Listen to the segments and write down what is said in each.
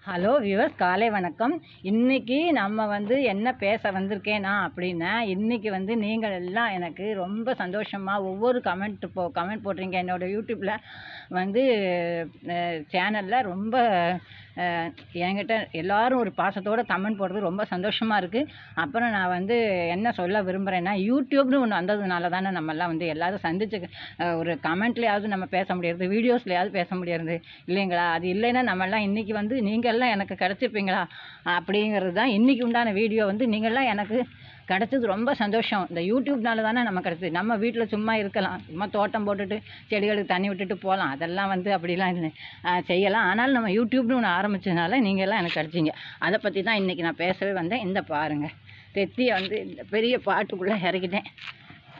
Hello viewers, காலை வணக்கம். இன்றைக்கி நம்ம என்ன பேச வந்திருக்கேனா அப்படின்னா, இன்றைக்கி நீங்கள் எல்லாம் எனக்கு ரொம்ப சந்தோஷமாக ஒவ்வொரு கமெண்ட் போடுறீங்க. என்னோடய யூடியூப்பில் சேனலில் ரொம்ப என்கிட்ட எல்லோரும் ஒரு பாசத்தோடு கமெண்ட் போடுறது ரொம்ப சந்தோஷமாக இருக்குது. அப்புறம் நான் என்ன சொல்ல விரும்புகிறேன்னா, யூடியூப்னு ஒன்று வந்ததுனால தானே நம்மெல்லாம் எல்லோரும் சந்திச்சு ஒரு கமெண்ட்லேயாவது நம்ம பேச முடியாது, வீடியோஸ்லையாவது பேச முடியாது இல்லைங்களா? அது இல்லைன்னா நம்மெல்லாம் இன்றைக்கி நீங்கள்லாம் எனக்கு கிடச்சிருப்பீங்களா அப்படிங்கிறது தான் இன்றைக்கி உண்டான வீடியோ. நீங்கள்லாம் எனக்கு கிடச்சது ரொம்ப சந்தோஷம். இந்த யூடியூப்னால தானே நம்ம கிடச்சிது. நம்ம வீட்டில் சும்மா இருக்கலாம், சும்மா தோட்டம் போட்டுட்டு செடிகளுக்கு தண்ணி விட்டுட்டு போகலாம், அதெல்லாம் அப்படிலாம் செய்யலாம். ஆனால் நம்ம யூடியூப்னு ஒன்று ஆரம்பித்ததுனால நீங்கள்லாம் எனக்கு கிடச்சிங்க. அதை பற்றி தான் இன்றைக்கி நான் பேசவே வந்தேன். இந்த பாருங்கள், தெத்தியை இந்த பெரிய பாட்டுக்குள்ளே இறக்கிட்டேன்.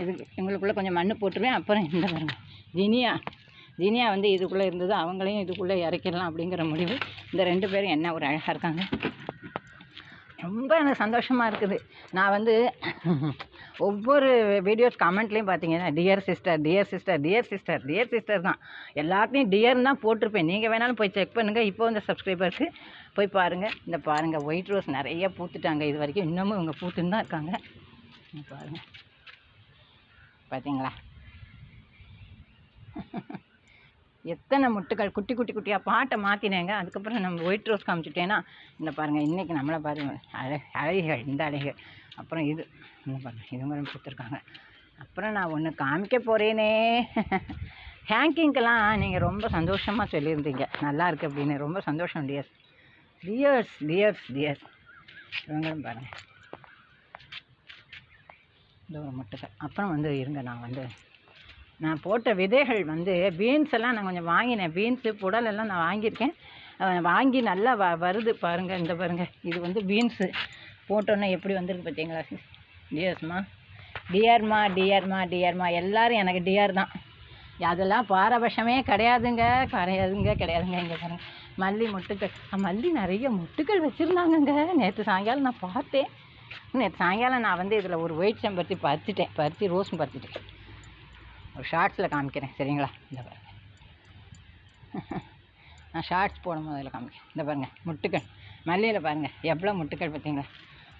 இதுக்கு எங்களுக்குள்ளே கொஞ்சம் மண் போட்டுருவேன். அப்புறம் இந்த பாருங்கள், ஜினியா இதுக்குள்ளே இருந்தது, அவங்களையும் இதுக்குள்ளே இறக்கிடலாம் அப்படிங்கிற முடிவு. இந்த 2 பேரும் என்ன ஒரு அழகாக இருக்காங்க. ரொம்ப எனக்கு சந்தோஷமாக இருக்குது. நான் ஒவ்வொரு வீடியோஸ் கமெண்ட்லேயும் பார்த்தீங்கன்னா, dear sister dear sister dear sister dear sister தான். எல்லாத்தையும் டியர்னு தான் போட்டிருப்பேன். நீங்கள் வேணாலும் போய் செக் பண்ணுங்கள். இப்போ சப்ஸ்கிரைபருக்கு போய் பாருங்கள். இந்த பாருங்கள், ஒயிட் ரோஸ் நிறைய பூத்துட்டாங்க. இது வரைக்கும் இன்னமும் இவங்க பூத்துன்னு தான் இருக்காங்க. பாருங்கள், பார்த்தீங்களா எத்தனை முட்டுக்கள், குட்டி குட்டி குட்டியாக. பாட்டை மாற்றினேங்க. அதுக்கப்புறம் நம்ம ஒயிட் ரோஸ் காமிச்சிட்டேன்னா, இந்த பாருங்கள், இன்றைக்கி நம்மளை பாருங்கள், அழகிகள், இந்த அழகிகள். அப்புறம் இது பாருங்கள், இதுங்களும் கொடுத்துருக்காங்க. அப்புறம் நான் ஒன்று காமிக்க போகிறேனே. ஹேங்கிங்கெல்லாம் நீங்கள் ரொம்ப சந்தோஷமாக சொல்லியிருந்தீங்க, நல்லா இருக்குது அப்படின்னு. ரொம்ப சந்தோஷம் டியர்ஸ் டியர்ஸ் டியர்ஸ் டியர்ஸ். இவங்களும் பாருங்கள், இந்த ஒரு முட்டுக்கள். அப்புறம் இருங்க, நான் போட்ட விதைகள் பீன்ஸ் எல்லாம் நான் கொஞ்சம் வாங்கினேன். பீன்ஸு புடல் எல்லாம் நான் வாங்கியிருக்கேன். வாங்கி நல்லா வருது பாருங்கள். இந்த பாருங்கள், இது பீன்ஸு போட்டோன்னே எப்படி வந்திருக்கு பார்த்தீங்களா டியர்ஸ்மா. டியர்மா டியர்மா டியர்மா, எல்லோரும் எனக்கு டியர் தான். அதெல்லாம் பாரபட்சமே கிடையாதுங்க. கிடையாதுங்க. இங்கே பாருங்கள், மல்லி முட்டுக்கள். மல்லி நிறைய முட்டுக்கள் வச்சுருந்தாங்கங்க. நேற்று சாயங்காலம் நான் பார்த்தேன். நேற்று சாயங்காலம் நான் இதில் ஒரு ஒயிட் செம்பருத்தி பறித்து ரோஸும் பறிச்சிட்டேன். ஒரு ஷார்ட்ஸில் காமிக்கிறேன், சரிங்களா? இந்த பாருங்கள், நான் ஷார்ட்ஸ் போடும்போது அதில் காமிக்கிறேன். இந்த பாருங்கள், முட்டுக்கள் மல்லியில் பாருங்கள் எவ்வளோ முட்டுக்கள் பார்த்தீங்களா.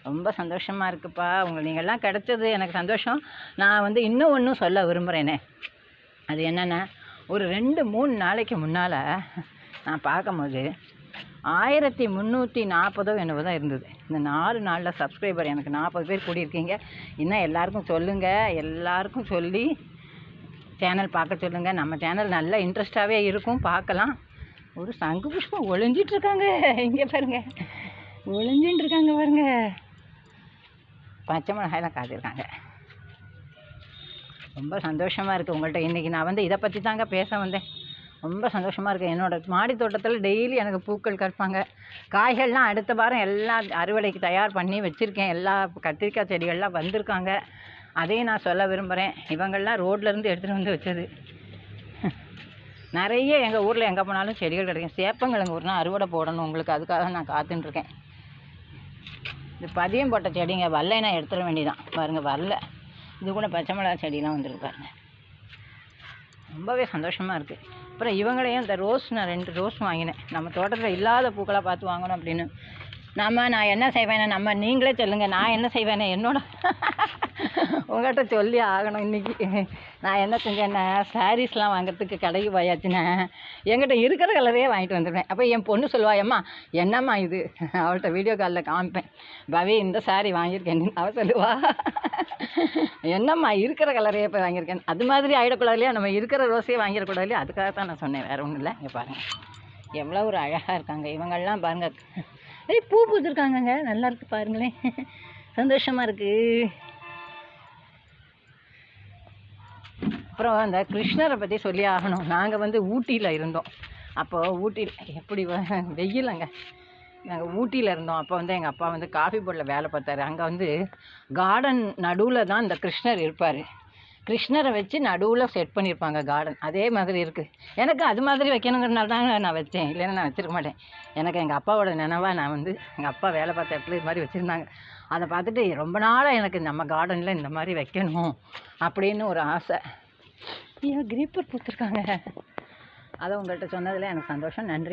ரொம்ப சந்தோஷமாக இருக்குப்பா. நீங்கள்லாம் கிடச்சது எனக்கு சந்தோஷம். நான் இன்னும் ஒன்றும் சொல்ல விரும்புகிறேனே. அது என்னென்னா, ஒரு 2-3 நாளைக்கு முன்னால் நான் பார்க்கும்போது 1340 என்னவோ தான் இருந்தது. இந்த 4 நாளில் சப்ஸ்கிரைபர் எனக்கு 40 பேர் கூடியிருக்கீங்க. இன்னும் எல்லாருக்கும் சொல்லுங்கள், எல்லாருக்கும் சொல்லி சேனல் பார்க்க சொல்லுங்கள். நம்ம சேனல் நல்ல இன்ட்ரெஸ்டாகவே இருக்கும், பார்க்கலாம். ஒரு சங்கு புஷ்பம் ஒளிஞ்சிட்ருக்காங்க. இங்கே பாருங்கள், ஒளிஞ்சின்னு இருக்காங்க பாருங்க. பச்சை மிளகாயெல்லாம் காத்திருக்காங்க. ரொம்ப சந்தோஷமாக இருக்குது. உங்கள்கிட்ட இன்றைக்கி நான் இதை பற்றி தாங்க பேச வந்தேன். ரொம்ப சந்தோஷமாக இருக்குது. என்னோடய மாடி தோட்டத்தில் டெய்லி எனக்கு பூக்கள் கற்பாங்க. காய்கள்லாம் அடுத்த வாரம் எல்லாம் அறுவடைக்கு தயார் பண்ணி வச்சுருக்கேன். எல்லா கத்திரிக்காய் செடிகள்லாம் வந்திருக்காங்க. அதையும் நான் சொல்ல விரும்புகிறேன். இவங்கள்லாம் ரோட்லேருந்து எடுத்துகிட்டு வச்சது. நிறைய எங்கள் ஊரில் எங்கே போனாலும் செடிகள் கிடைக்கும். சேப்பங்கிழங்கு ஒரு நாள் அறுவடை போடணும் உங்களுக்கு, அதுக்காக நான் காத்துட்டுருக்கேன். இது பதியம் போட்ட செடிங்க, வரலைன்னா எடுத்துட வேண்டியதான். பாருங்கள், வரல. இது கூட பச்சை மிளகா செடியெலாம் வந்துருக்கு பாருங்கள். ரொம்பவே சந்தோஷமாக இருக்குது. அப்புறம் இவங்களையும் இந்த ரோஸ், நான் 2 ரோஸ் வாங்கினேன். நம்ம தோட்டத்தில் இல்லாத பூக்களாக பார்த்து வாங்கணும் அப்படின்னு. நான் என்ன செய்வேனே, நீங்களே சொல்லுங்கள், நான் என்ன செய்வேனே. உங்கள்கிட்ட சொல்லி ஆகணும். இன்றைக்கி நான் என்ன செஞ்சேன்னா, சாரீஸ்லாம் வாங்கிறதுக்கு கடைக்கு போயாச்சுன்னா என்கிட்ட இருக்கிற கலரே வாங்கிட்டு வந்துடுவேன். அப்போ என் பொண்ணு சொல்லுவா, அம்மா என்னம்மா இது, அவள்கிட்ட வீடியோ காலில் காமிப்பேன், பவி இந்த சாரீ வாங்கியிருக்கேன். அவள் சொல்லுவா, என்னம்மா இருக்கிற கலரையே போய் வாங்கியிருக்கேன். அது மாதிரி ஆகிடக்கூடாது இல்லையா, நம்ம இருக்கிற ரோஸையே வாங்கிடக்கூடாது இல்லையா, அதுக்காக தான் நான் சொன்னேன், வேறு ஒன்றும் இல்லை. இங்கே பாருங்கள் எவ்வளோ ஒரு அழகாக இருக்காங்க இவங்கள்லாம். பாருங்கள், பூ பூத்துருக்காங்கங்க, நல்லா இருக்குது பாருங்களேன். சந்தோஷமாக இருக்குது. அப்புறம் அந்த கிருஷ்ணரை பற்றி சொல்லி ஆகணும். நாங்கள் ஊட்டியில் இருந்தோம். அப்போது ஊட்டியில் எப்படி வெயிலங்க, நாங்கள் ஊட்டியில் இருந்தோம். அப்போ எங்கள் அப்பா காஃபி போர்டில் வேலை பார்த்தாரு. அங்கே கார்டன் நடுவில் தான் இந்த கிருஷ்ணர் இருப்பார். கிருஷ்ணரை வச்சு நடுவில் செட் பண்ணியிருப்பாங்க கார்டன். அதே மாதிரி இருக்குது. எனக்கு அது மாதிரி வைக்கணுங்கிறனால தாங்க நான் வச்சேன், இல்லைன்னா நான் வச்சுருக்க மாட்டேன். எனக்கு எங்கள் அப்பாவோட நினைவாக நான் எங்கள் அப்பா வேலை பார்த்த இடத்துல இது மாதிரி வச்சுருந்தாங்க. அதை பார்த்துட்டு ரொம்ப நாளாக எனக்கு நம்ம கார்டனில் இந்த மாதிரி வைக்கணும் அப்படின்னு ஒரு ஆசை. ஐயோ, கிரீப்பர் பூத்துருக்காங்க. அதை உங்கள்கிட்ட சொன்னதில் எனக்கு சந்தோஷம். நன்றி.